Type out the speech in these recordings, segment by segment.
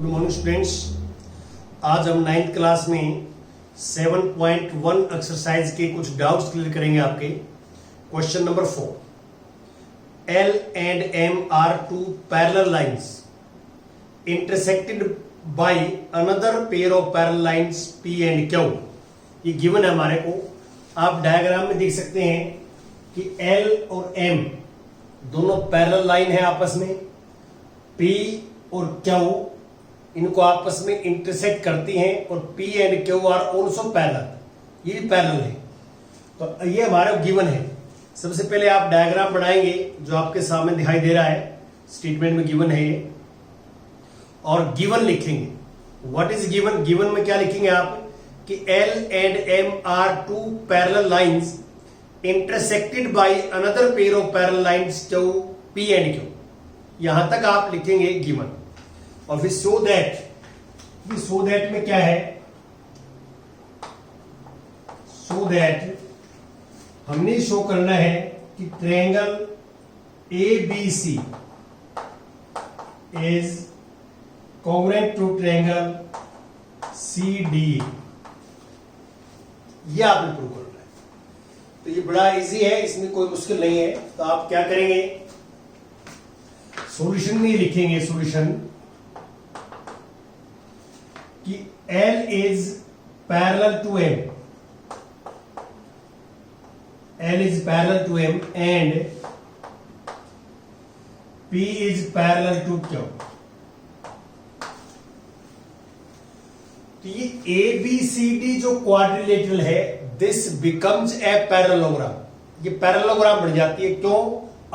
Good morning students. आज हम 9th class में 7.1 एक्सरसाइज के कुछ डाउट्स क्लियर करेंगे आपके। Question number 4, L and M are two parallel lines intersected by another pair of parallel lines P and Q। ये given है हमारे को। आप डायग्राम में देख सकते हैं कि L और M दोनों पैरेलल लाइन है आपस में, P और Q इनको आपस में इंटरसेक्ट करती हैं और P and Q are also parallel, ये भी पैरेलल है। तो ये हमारा गिवन है। सबसे पहले आप डायग्राम बनाएंगे जो आपके सामने दिखाई दे रहा है, स्टेटमेंट में गिवन है ये, और गिवन लिखेंगे। What is given? गिवन में क्या लिखेंगे आप कि L and M are two parallel lines intersected by another pair of parallel lines Q P and Q। यहां तक आप लिखेंगे गिवन। और फिर सो दैट में क्या है? सो दैट हमने शो करना है कि triangle ABC is congruent to triangle CDE। यह आपने प्रूव करना है। तो ये बड़ा इजी है, इसमें कोई मुश्किल नहीं है। तो आप क्या करेंगे, सॉल्यूशन में लिखेंगे सॉल्यूशन कि L is parallel to M, L is parallel to M and P is parallel to Q। तो ये ABCD जो क्वाड्रिलेटरल है, दिस बिकम्स ए पैरेललोग्राम। ये पैरेललोग्राम बन जाती है। क्यों?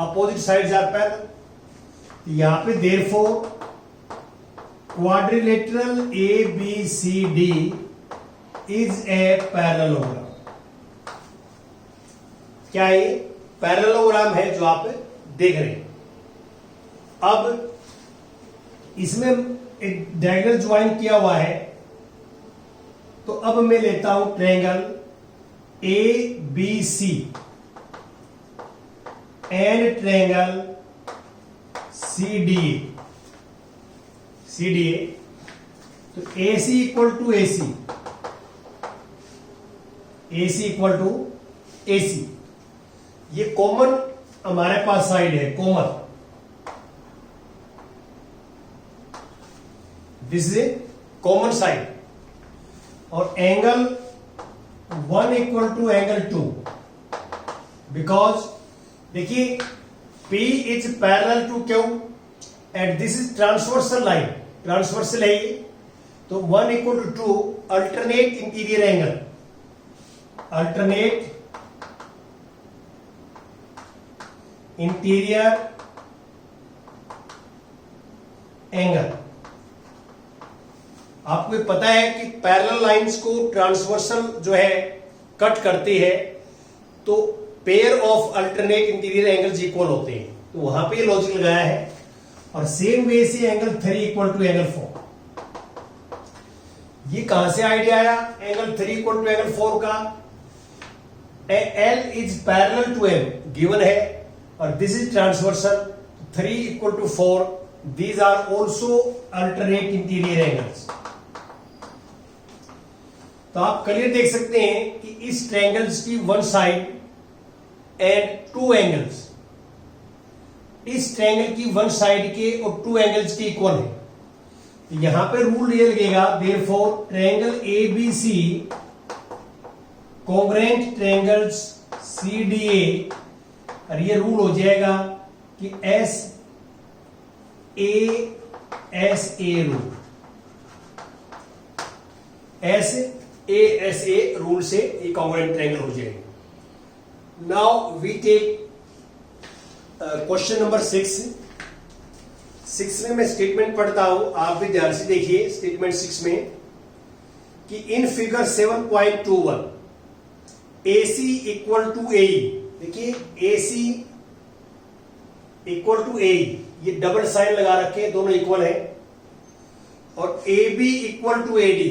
Opposite sides are parallel. यहां पे therefore quadrilateral ABCD is a parallelogram। क्या ये पैरेललोग्राम है जो आप देख रहे हैं? अब इसमें एक डायगोनल ज्वाइन किया हुआ है। तो अब मैं लेता हूं triangle ABC and triangle CDA। तो AC equal to AC, AC equal to AC। ये कॉमन हमारे पास साइड है, common. This is a common side. और angle 1 equal to angle 2, because देखिए P is parallel to Q and this is transversal line. Transversal है ये। तो 1 equal to 2 alternate interior angle, alternate interior angle. आपको ये पता है कि पैरेलल लाइंस को ट्रांसवर्सल जो है कट करती है, तो pair of alternate interior angles equal होते हैं। तो वहां पे लॉजिक लगाया है। और सेम वे से एंगल 3 इक्वल टू एंगल 4। ये कहां से आइडिया आया एंगल 3 इक्वल टू एंगल 4 का? L is parallel to M given है, और this is transversal 3 equal to 4। These are also alternate interior angles. तो आप क्लियर देख सकते हैं कि इस ट्रायंगल्स की वन साइड एंड 2 एंगल्स, इस ट्रायंगल की वन साइड के और 2 एंगल्स के इक्वल है। तो यहां पे रूल ये लगेगा, therefore triangle ABC congruent triangles CDA। और ये रूल हो जाएगा कि SASA रूल, SASA रूल से ये कॉन्ग्रुएंट ट्रायंगल हो जाएगा। Now we take question number 6 में मैं स्टेटमेंट पढ़ता हूं, आप भी ध्यान से देखिए। स्टेटमेंट 6 में कि in figure 7.21 AC equal to AE। देखिए AC इक्वल टू AE, ये डबल साइन लगा रखे, दोनों इक्वल है। और AB equal to AD,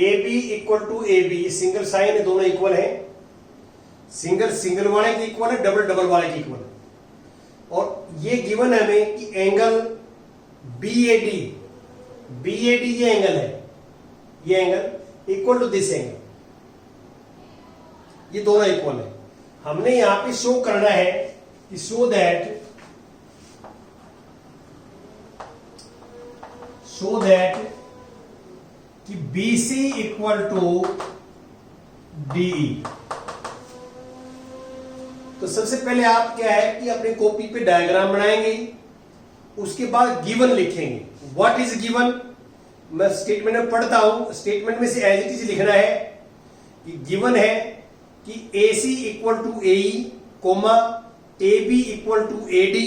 AB equal to AB, ये सिंगल साइन है, दोनों इक्वल है। सिंगल सिंगल वाले की इक्वल है, डबल डबल वाले की इक्वल है। और ये गिवन है हमें कि एंगल BAD BAD ये एंगल है, ये angle equal to this angle, ये दोनों इक्वल है। हमने यहां पे शो करना है कि सो दैट कि BC इक्वल टू DE। तो सबसे पहले आप क्या है कि अपनी कॉपी पे डायग्राम बनाएंगे, उसके बाद गिवन लिखेंगे। व्हाट इज गिवन, मैं स्टेटमेंट में पढ़ता हूं, स्टेटमेंट में से एज इट इज लिखना है कि गिवन है कि AC equal to AE comma AB equal to AD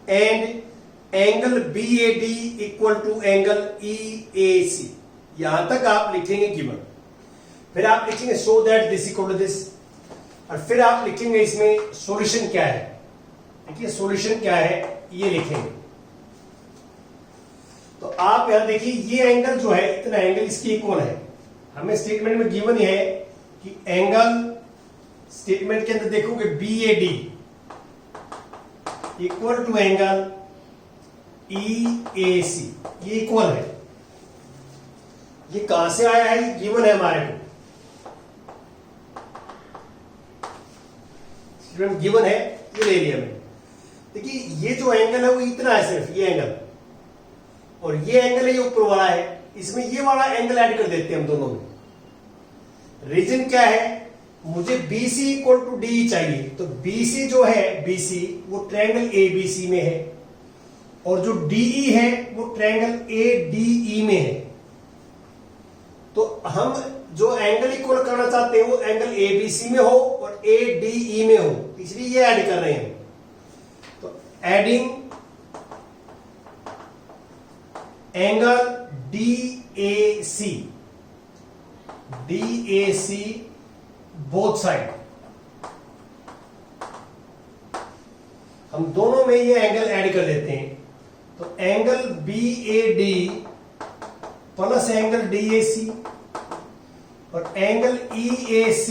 and angle BAD equal to angle EAC। यहां तक आप लिखेंगे गिवन, फिर आप लिखेंगे so that this equal to this, और फिर आप लिखेंगे इसमें सॉल्यूशन क्या है। देखिए सॉल्यूशन क्या है ये लिखेंगे। तो आप यहां देखिए ये एंगल जो है, इतना एंगल इसके इक्वल है। हमें स्टेटमेंट में गिवन है कि एंगल, स्टेटमेंट के अंदर देखोगे BAD equal to angle EAC, ये इक्वल है। ये कहां से आया है, ये गिवन है हमारे को, गिवन है, ये ले लिया मैंने। देखिए ये जो एंगल है वो इतना है, सिर्फ ये एंगल, और ये एंगल है ये ऊपर वाला है, इसमें ये वाला एंगल ऐड कर देते हैं हम दोनों में। रीजन क्या है, मुझे BC इक्वल टू DE चाहिए, तो BC जो है BC वो ट्रायंगल ABC में है, और जो DE है वो ट्रायंगल ADE में है। तो हम जो एंगल इक्वल करना चाहते हैं वो एंगल ABC में हो और ADE में हो, इसलिए ये ऐड कर रहे हैं। तो adding angle DAC both side, हम दोनों में ये एंगल ऐड कर देते हैं। तो angle BAD plus angle DAC और angle EAC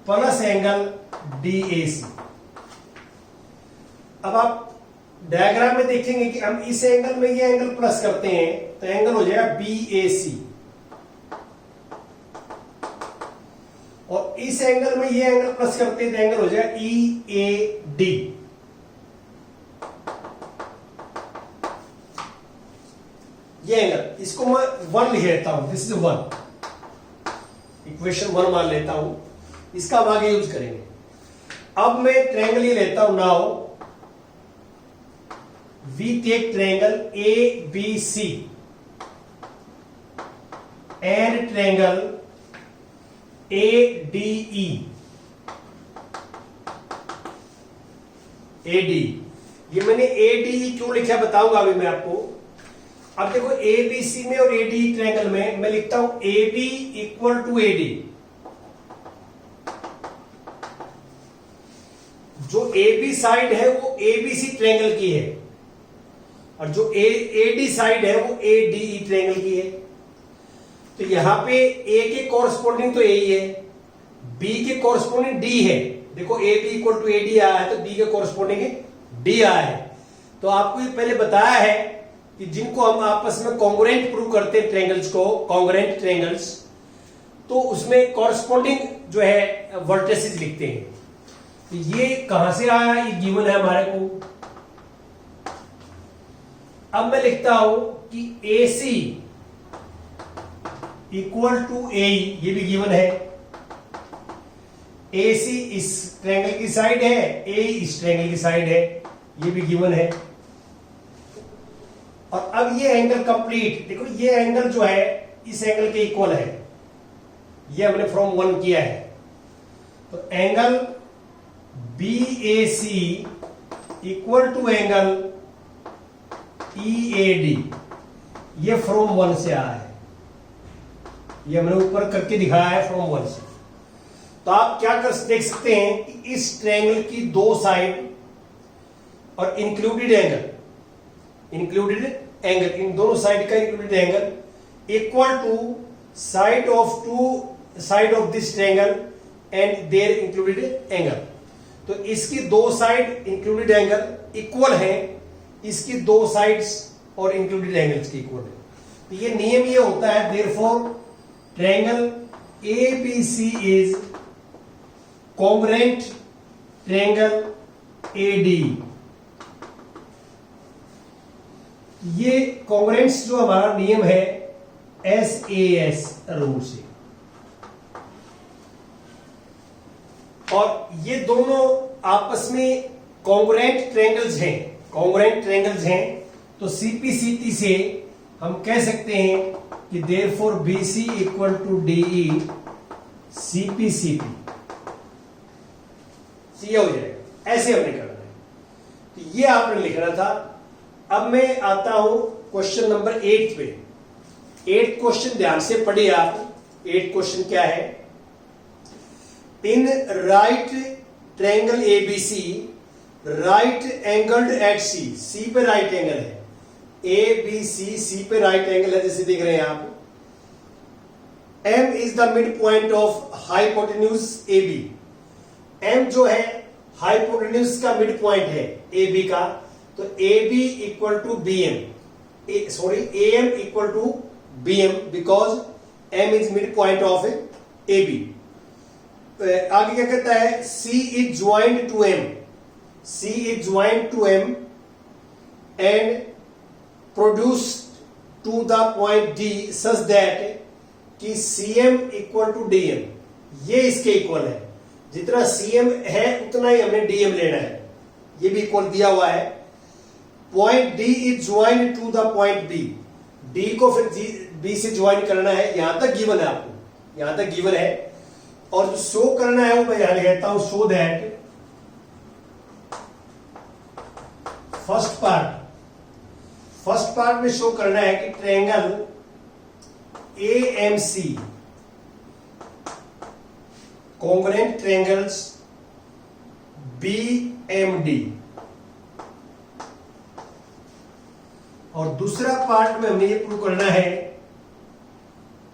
plus angle DAC। अब आप डायग्राम में देखेंगे कि हम इस एंगल में ये एंगल प्लस करते हैं तो एंगल हो जाएगा BAC, और इस एंगल में ये एंगल प्लस करते हैं तो एंगल हो जाएगा EAD। ये एंगल, इसको मैं 1 लिख लेता हूं, दिस इज 1, इक्वेशन 1 मान लेता हूं, इसका हम आगे यूज करेंगे। अब मैं ट्रायंगल ये लेता हूं, now we take triangle ABC and triangle ADE। ये मैंने ADE क्यों लिखा बताऊंगा अभी मैं आपको। अब देखो ABC में और ADE ट्रायंगल में मैं लिखता हूं AB इक्वल टू AD। जो AB साइड है वो ABC ट्रायंगल की है, और जो AD साइड है वो ADE ट्रायंगल की है। तो यहां पे A के कॉरस्पॉन्डिंग तो A ही है, B के कॉरस्पॉन्डिंग D है। देखो AB इक्वल टू AD आया है तो B के कॉरस्पॉन्डिंग D आया है। तो आपको ये पहले बताया है कि जिनको हम आपस में कॉन्ग्रुएंट प्रूव करते हैं ट्रायंगल्स को, कॉन्ग्रुएंट ट्रायंगल्स, तो उसमें कॉरस्पॉन्डिंग जो है वर्टिसेस लिखते हैं। तो ये कहां से आया, ये गिवन है हमारे को। अब मैं लिखता हूं कि AC इक्वल टू AE, ये भी गिवन है। AC इस ट्रायंगल की साइड है, AE इस ट्रायंगल की साइड है, ये भी गिवन है। और अब ये एंगल कंप्लीट, देखो ये एंगल जो है इस एंगल के इक्वल है, ये हमने फ्रॉम 1 किया है। तो angle BAC equal to angle EAD, ये फ्रॉम 1 से आया है, ये हमने ऊपर करके दिखाया है फ्रॉम 1 से। तो आप क्या कर देख सकते हैं कि इस ट्रायंगल की दो साइड और इंक्लूडेड एंगल, इन दोनों साइड का included angle equal to side of this triangle and their included angle. तो इसकी दो साइड इंक्लूडेड एंगल इक्वल है, इसकी दो साइड्स और इंक्लूडेड एंगल्स के इक्वल है। तो ये नियम ये होता है, therefore triangle ABC is congruent triangle AD। ये कॉन्ग्रुएंस जो हमारा नियम है SAS रूल से, और ये दोनों आपस में कॉन्ग्रुएंट ट्रायंगल्स हैं, कॉन्ग्रुएंट ट्रायंगल्स हैं। तो CPCT से हम कह सकते हैं कि therefore BC equal to DE CPCT, ये हो जाएगा। ऐसे हमने करना है, तो ये आपने लिखना था। अब मैं आता हूं क्वेश्चन नंबर 8 पे। 8 क्वेश्चन ध्यान से पढ़िए आप। 8 क्वेश्चन क्या है? In right triangle ABC right angled at C पे राइट एंगल है, ABC पे राइट एंगल है, जैसे देख रहे हैं आप। M is the mid point of hypotenuse AB। M जो है हाइपोटेन्यूज का मिड पॉइंट है AB का, तो AB equal to BM, sorry AM equal to BM because M is mid point of AB। आगे क्या कहता है? C is joint to M, C is joint to M and produce to the point D such that कि CM equal to DM, ये इसके equal है। जितना CM है उतना ही हमने DM लेना है, ये भी इक्वल दिया हुआ है। Point D is join to the point B, D को फिर B से ज्वाइन करना है। यहां तक गिवन है आपको, यहां तक गिवन है। और जो शो करना है वो मैं यहां लिखता हूं, शो दैट फर्स्ट पार्ट में शो करना है कि triangle AMC congruent triangles BMD, और दूसरा पार्ट में हमें ये प्रूव करना है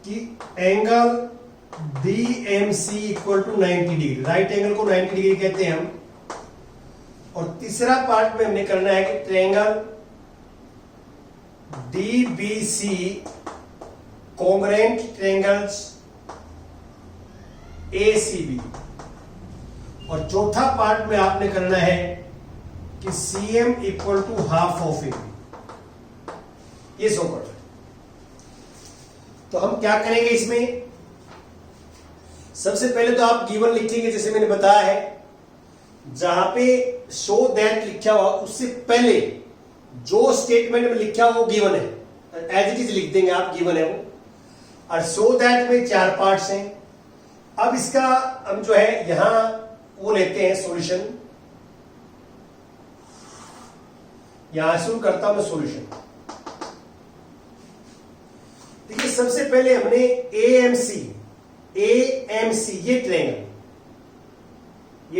कि angle DMC equal to 90 degree, right angle को 90 डिग्री कहते हैं हम। और तीसरा पार्ट में हमने करना है कि triangle DBC congruent triangles ACB, और चौथा पार्ट में आपने करना है कि CM equal to half of AB, ये शो करना है। तो हम क्या करेंगे इसमें? सबसे पहले तो आप गिवन लिखेंगे, जैसे मैंने बताया है। जहां पे शो दैट लिखा हुआ उससे पहले जो स्टेटमेंट में लिखा हुआ वो गिवन है, एज इट इज लिख देंगे आप, गिवन है वो। और शो दैट में 4 पार्ट्स हैं। अब इसका हम जो है यहां वो लेते हैं सॉल्यूशन, यहां शुरू करता हूं मैं सॉल्यूशन। देखिए सबसे पहले हमने AMC ये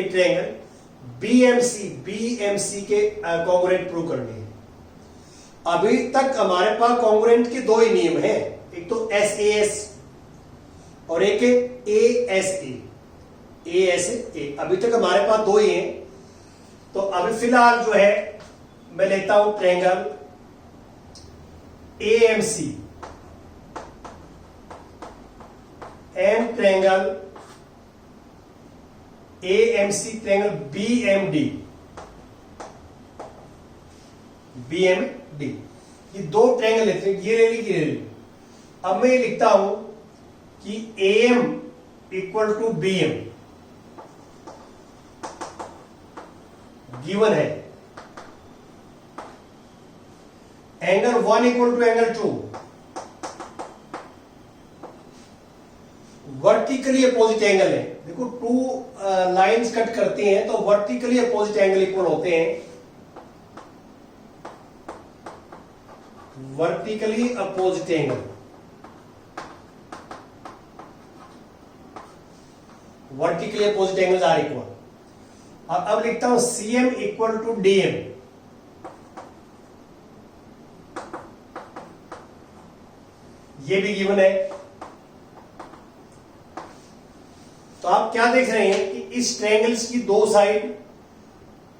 ट्रायंगल BMC के कॉन्ग्रुएंट प्रूव करने हैं। अभी तक हमारे पास कॉन्ग्रुएंट के 2 ही नियम हैं, एक तो SAS और एक ASA। अभी तक हमारे पास 2 ही हैं। तो अभी फिलहाल जो है मैं लेता हूं triangle AMC and triangle AMC triangle BMD, ये 2 ट्रायंगल लेते हैं, ये ले ली। अब मैं ये लिखता हूं कि AM equal to BM given है। Angle 1 equal to angle 2 vertically opposite angle है। देखो 2 लाइंस कट करते हैं तो वर्टिकली अपोजिट एंगल इक्वल होते हैं। Vertically opposite angle, vertically opposite angles are equal. अब लिखता हूं CM इक्वल टू DM, ये भी गिवन है। तो आप क्या देख रहे हैं कि इस ट्रायंगल्स की 2 side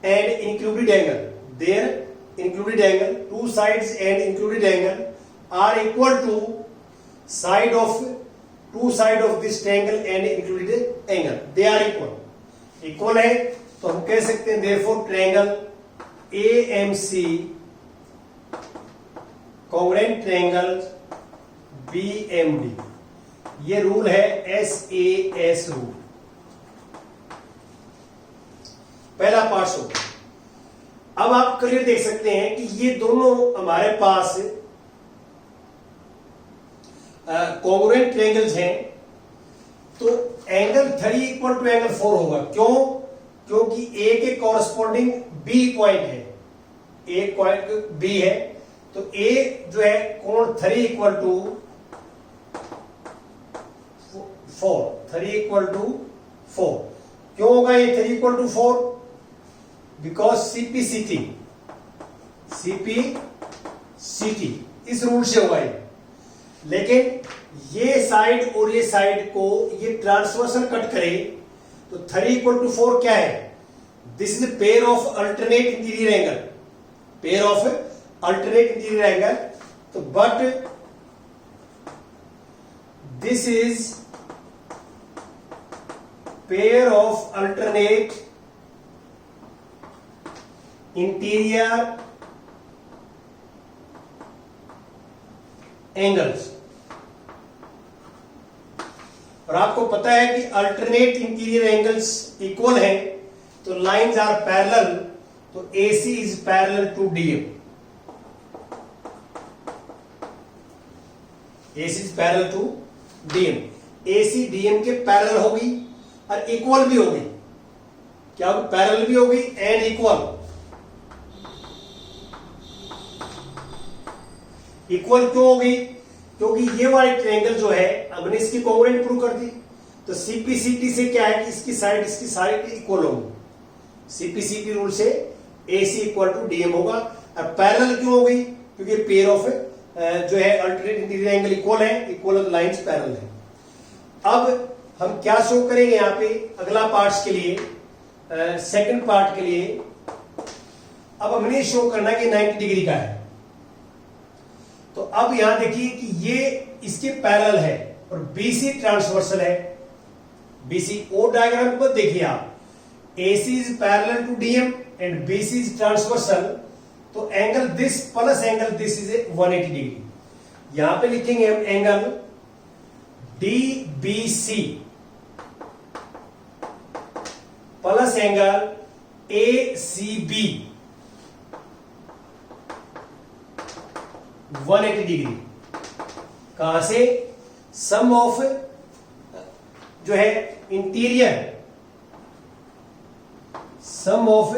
and included angle, their included angle, two sides and included angle are equal to side of two side of this triangle and included angle. They are equal. Equal है तो हम कह सकते हैं therefore triangle AMC congruent triangle BMD. ये rule है SAS rule. पहला part हो. अब आप क्लियर देख सकते हैं कि ये दोनों हमारे पास कॉन्ग्रुएंट ट्रायंगल्स हैं, तो एंगल 3 इक्वल टू एंगल 4 होगा. क्यों? क्योंकि ए के कॉरस्पॉन्डिंग बी पॉइंट है, ए पॉइंट बी है, तो ए जो है कोण 3 इक्वल टू 4. 3 equal to 4. क्यों होगा ये 3 इक्वल टू 4? बिकॉज सीपीसीटी इस रूल से होगा ये. लेकिन ये साइड और ये साइड को ये ट्रांसवर्सल कट करे तो 3 इक्वल टू 4 क्या है? This is pair of alternate interior angle. Pair of alternate interior angle. तो but this is pair of alternate interior angles. और आपको पता है कि अल्टरनेट इंटीरियर एंगल्स इक्वल हैं तो लाइंस आर पैरेलल, तो AC is parallel to DM. AC is parallel to DM. AC DM के पैरेलल होगी और इक्वल भी होगी. क्या होगी? पैरेलल भी होगी एंड इक्वल. इक्वल क्यों होगी? क्योंकि ये वाली ट्रायंगल जो है हमने इसकी कॉन्ग्रुएंट प्रूव कर दी. तो सीपीसीटी से क्या है कि इसकी साइड इक्वल होगी. सीपीसीटी रूल से AC इक्वल टू DM होगा. अब पैरेलल क्यों होगी? क्योंकि पेयर ऑफ जो है अल्टरनेट इंटीरियर एंगल इक्वल है, इक्वल लाइंस पैरेलल है. अब हम क्या शो करेंगे यहाँ पे अगला पार्ट्स के लिए, सेकंड पार्ट के लिए. अब हमने शो करना है कि 90 डिग्री का है. तो अब यहां देखिए कि ये इसके पैरेलल है और BC ट्रांसवर्सल है. BC ओ डायग्राम को देखिए आप. AC is parallel to DM and BC is transversal. तो angle this plus angle this is 180 degree. यहां पे लिखेंगे हम angle DBC plus angle ACB 180 degree. कहां से? सम ऑफ जो है interior, sum of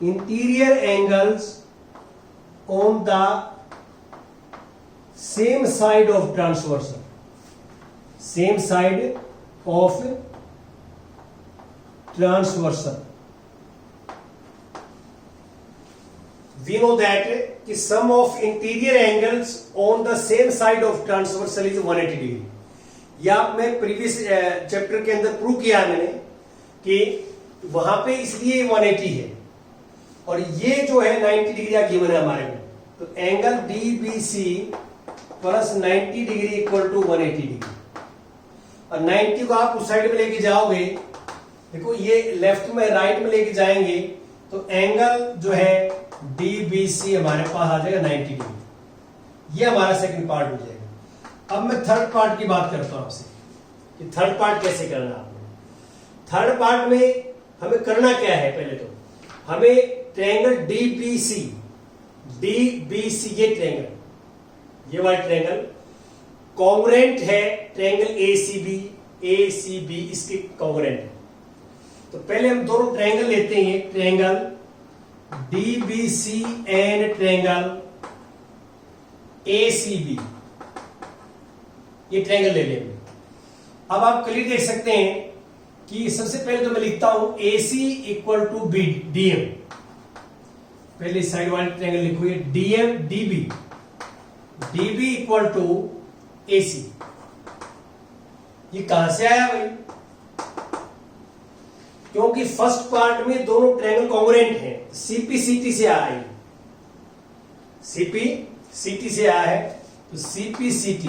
interior angles on the same side of transversal. Same side of transversal. We know that कि sum of interior angles on the same side of transversal is 180 degree. या मैं previous chapter के अंदर prove किया है मैंने कि वहां पे इसलिए 180 है और ये जो है 90 डिग्री गिवन है हमारे में. तो angle DBC plus 90 degree equal to 180 degree. और 90 को आप उस साइड में लेके जाओगे, देखो ये लेफ्ट में राइट में लेके जाएंगे तो एंगल जो है DBC हमारे पास आ जाएगा 90 डिग्री. ये हमारा सेकंड पार्ट हो जाएगा. अब मैं थर्ड पार्ट की बात करता हूं आपसे कि थर्ड पार्ट कैसे करना आपने. थर्ड पार्ट में हमें करना क्या है? पहले तो हमें ट्रायंगल DBC ये ट्रायंगल, ये वाला ट्रायंगल कॉन्ग्रुएंट है ट्रायंगल ACB इसके कॉन्ग्रुएंट है. तो पहले हम दोनों ट्रायंगल लेते हैं. Triangle DBC and triangle ACB, ये ट्रायंगल ले लेंगे. अब आप क्लियर देख सकते हैं कि सबसे पहले तो मैं लिखता हूं AC इक्वल टू DM. पहले साइड वाले ट्रायंगल लिखोगे DB इक्वल टू AC. ये कहां से आया भाई? क्योंकि फर्स्ट पार्ट में दोनों ट्रायंगल कॉन्ग्रुएंट हैं, सीपीसीटी से आया है, सीपीसीटी से आया है, तो सीपीसीटी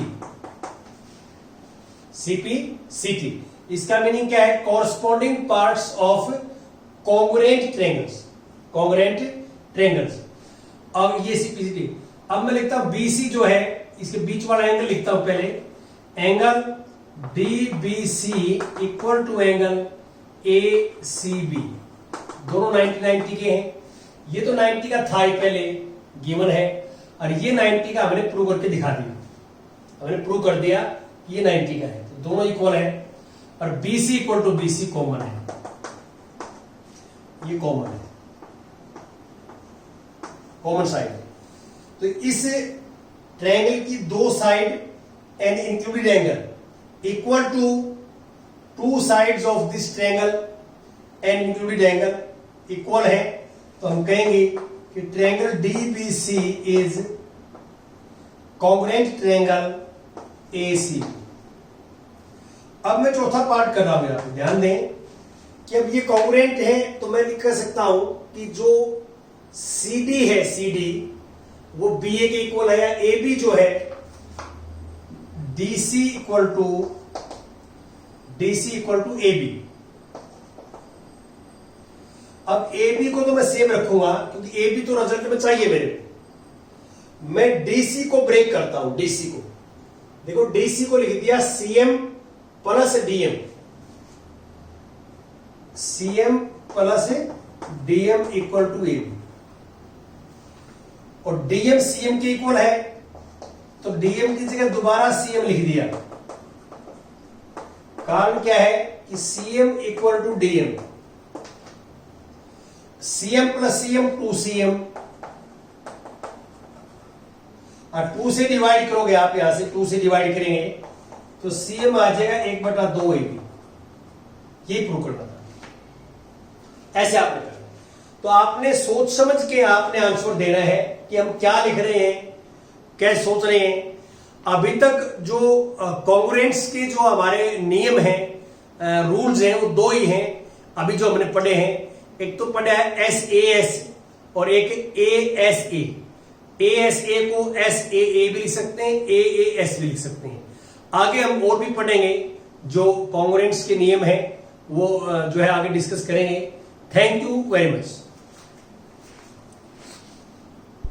इसका मीनिंग क्या है? Corresponding parts of congruent triangles. अब ये सीपीसीटी, अब मैं लिखता हूं बीसी जो है, इसके बीच वाला एंगल लिखता हूं पहले, angle DBC equal to angle ACB, दोनों 90 के हैं। ये तो 90 का था ही पहले गिवन है, और ये 90 का हमने प्रूव करके दिखा दिया, हमने प्रूव कर दिया कि ये 90 का है, तो दोनों इक्वल है। और BC equal to BC common है, ये कॉमन है, कॉमन साइड है। तो इस ट्रायंगल की दो side and included angle equal to two sides of this triangle and included angle equal है, तो हम कहेंगे कि triangle DBC is congruent triangle AC. अब मैं चौथा पार्ट कर रहा हूं, यहां ध्यान दें कि अब ये कॉन्ग्रुएंट है, तो मैं लिख कर सकता हूं कि जो CD है, CD वो BA के इक्वल है, या AB जो है DC इक्वल टू AB। अब AB को तो मैं सेम रखूंगा क्योंकि AB तो रिजल्ट में चाहिए मेरे को। मैं DC को ब्रेक करता हूं, DC को देखो, DC को लिख दिया CM plus DM, CM plus DM equal to AB, और DM CM के इक्वल है, तो DM की जगह दोबारा CM लिख दिया। कारण क्या है कि CM equal to DM, CM plus CM 2CM, और 2 से डिवाइड करोगे आप, यहां से 2 से डिवाइड करेंगे तो CM आ जाएगा 1/2 AB। यही प्रूव करना था, ऐसे आपने करना। तो आपने सोच समझ के आपने आंसर देना है कि हम क्या लिख रहे हैं, कैसे सोच रहे हैं। अभी तक जो कॉन्ग्रुएंट्स के जो हमारे नियम हैं, रूल्स हैं, वो दो ही हैं अभी जो हमने पढ़े हैं। एक तो पढ़ा है SAS और एक ASA। ASA को SAA भी लिख सकते हैं, AAS भी लिख सकते हैं। आगे हम और भी पढ़ेंगे जो कॉन्ग्रुएंट्स के नियम है, वो जो है आगे डिस्कस करेंगे। Thank you very much.